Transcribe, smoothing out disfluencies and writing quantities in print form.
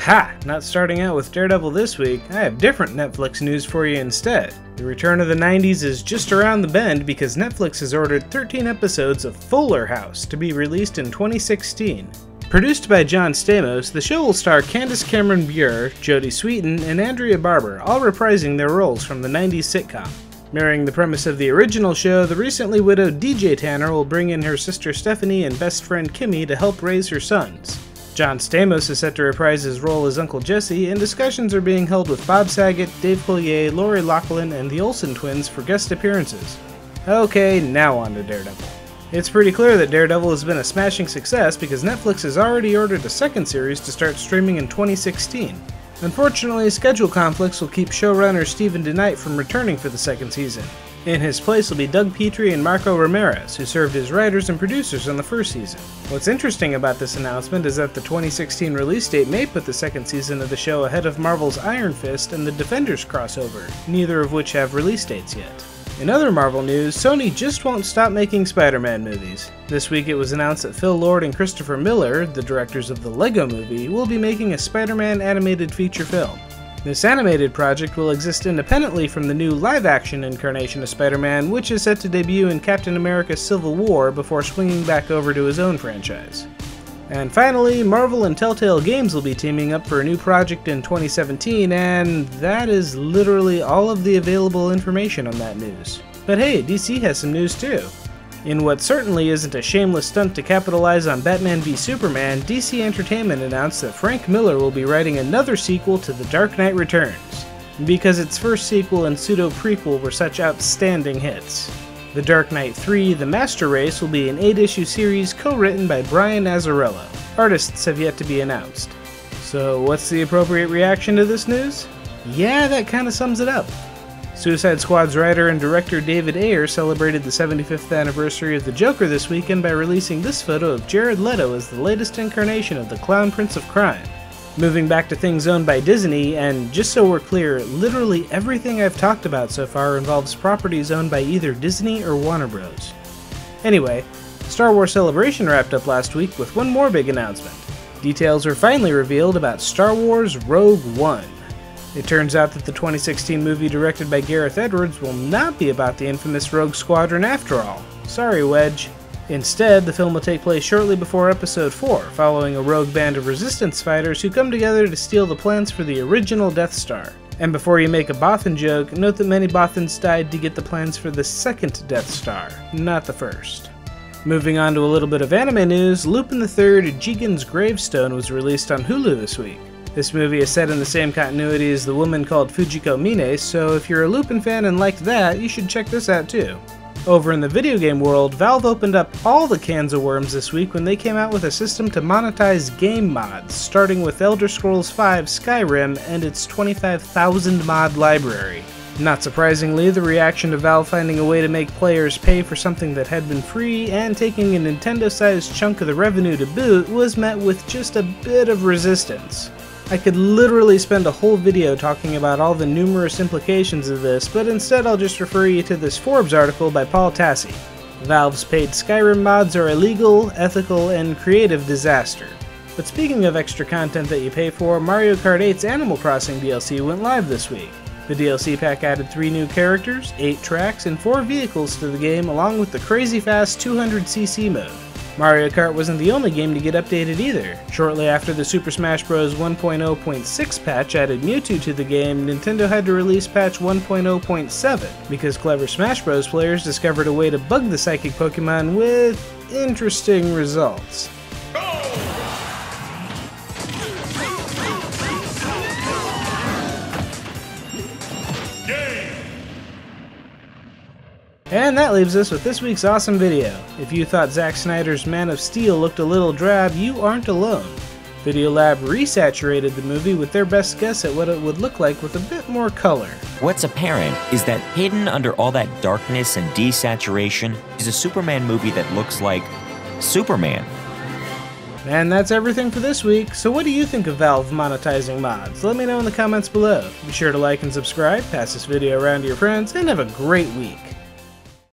Ha! Not starting out with Daredevil this week, I have different Netflix news for you instead. The return of the 90s is just around the bend because Netflix has ordered 13 episodes of Fuller House to be released in 2016. Produced by John Stamos, the show will star Candace Cameron Bure, Jodie Sweetin, and Andrea Barber, all reprising their roles from the 90s sitcom. Mirroring the premise of the original show, the recently widowed DJ Tanner will bring in her sister Stephanie and best friend Kimmy to help raise her sons. John Stamos is set to reprise his role as Uncle Jesse, and discussions are being held with Bob Saget, Dave Coulier, Lori Loughlin, and the Olsen twins for guest appearances. Okay, now on to Daredevil. It's pretty clear that Daredevil has been a smashing success because Netflix has already ordered a second series to start streaming in 2016. Unfortunately, schedule conflicts will keep showrunner Steven DeKnight from returning for the second season. In his place will be Doug Petrie and Marco Ramirez, who served as writers and producers on the first season. What's interesting about this announcement is that the 2016 release date may put the second season of the show ahead of Marvel's Iron Fist and the Defenders crossover, neither of which have release dates yet. In other Marvel news, Sony just won't stop making Spider-Man movies. This week it was announced that Phil Lord and Christopher Miller, the directors of the Lego Movie, will be making a Spider-Man animated feature film. This animated project will exist independently from the new live-action incarnation of Spider-Man, which is set to debut in Captain America: Civil War before swinging back over to his own franchise. And finally, Marvel and Telltale Games will be teaming up for a new project in 2017, and that is literally all of the available information on that news. But hey, DC has some news too. In what certainly isn't a shameless stunt to capitalize on Batman v Superman, DC Entertainment announced that Frank Miller will be writing another sequel to The Dark Knight Returns, because its first sequel and pseudo-prequel were such outstanding hits. The Dark Knight 3: The Master Race will be an 8-issue series co-written by Brian Azzarello. Artists have yet to be announced. So what's the appropriate reaction to this news? Yeah, that kinda sums it up. Suicide Squad's writer and director David Ayer celebrated the 75th anniversary of the Joker this weekend by releasing this photo of Jared Leto as the latest incarnation of the Clown Prince of Crime. Moving back to things owned by Disney, and just so we're clear, literally everything I've talked about so far involves properties owned by either Disney or Warner Bros. Anyway, Star Wars Celebration wrapped up last week with one more big announcement. Details were finally revealed about Star Wars Rogue One. It turns out that the 2016 movie directed by Gareth Edwards will not be about the infamous Rogue Squadron after all. Sorry, Wedge. Instead, the film will take place shortly before Episode 4, following a rogue band of Resistance fighters who come together to steal the plans for the original Death Star. And before you make a Bothan joke, note that many Bothans died to get the plans for the second Death Star, not the first. Moving on to a little bit of anime news, Lupin III: Jigen's Gravestone was released on Hulu this week. This movie is set in the same continuity as The Woman Called Fujiko Mine, so if you're a Lupin fan and liked that, you should check this out too. Over in the video game world, Valve opened up all the cans of worms this week when they came out with a system to monetize game mods, starting with Elder Scrolls V Skyrim and its 25,000 mod library. Not surprisingly, the reaction to Valve finding a way to make players pay for something that had been free and taking a Nintendo-sized chunk of the revenue to boot was met with just a bit of resistance. I could literally spend a whole video talking about all the numerous implications of this, but instead I'll just refer you to this Forbes article by Paul Tassi. Valve's paid Skyrim mods are illegal, ethical, and creative disaster. But speaking of extra content that you pay for, Mario Kart 8's Animal Crossing DLC went live this week. The DLC pack added 3 new characters, 8 tracks, and 4 vehicles to the game, along with the crazy fast 200cc mode. Mario Kart wasn't the only game to get updated either. Shortly after the Super Smash Bros. 1.0.6 patch added Mewtwo to the game, Nintendo had to release patch 1.0.7 because clever Smash Bros. Players discovered a way to bug the psychic Pokemon with interesting results. And that leaves us with this week's awesome video. If you thought Zack Snyder's Man of Steel looked a little drab, you aren't alone. Videolab resaturated the movie with their best guess at what it would look like with a bit more color. What's apparent is that hidden under all that darkness and desaturation is a Superman movie that looks like Superman. And that's everything for this week, so what do you think of Valve monetizing mods? Let me know in the comments below. Be sure to like and subscribe, pass this video around to your friends, and have a great week.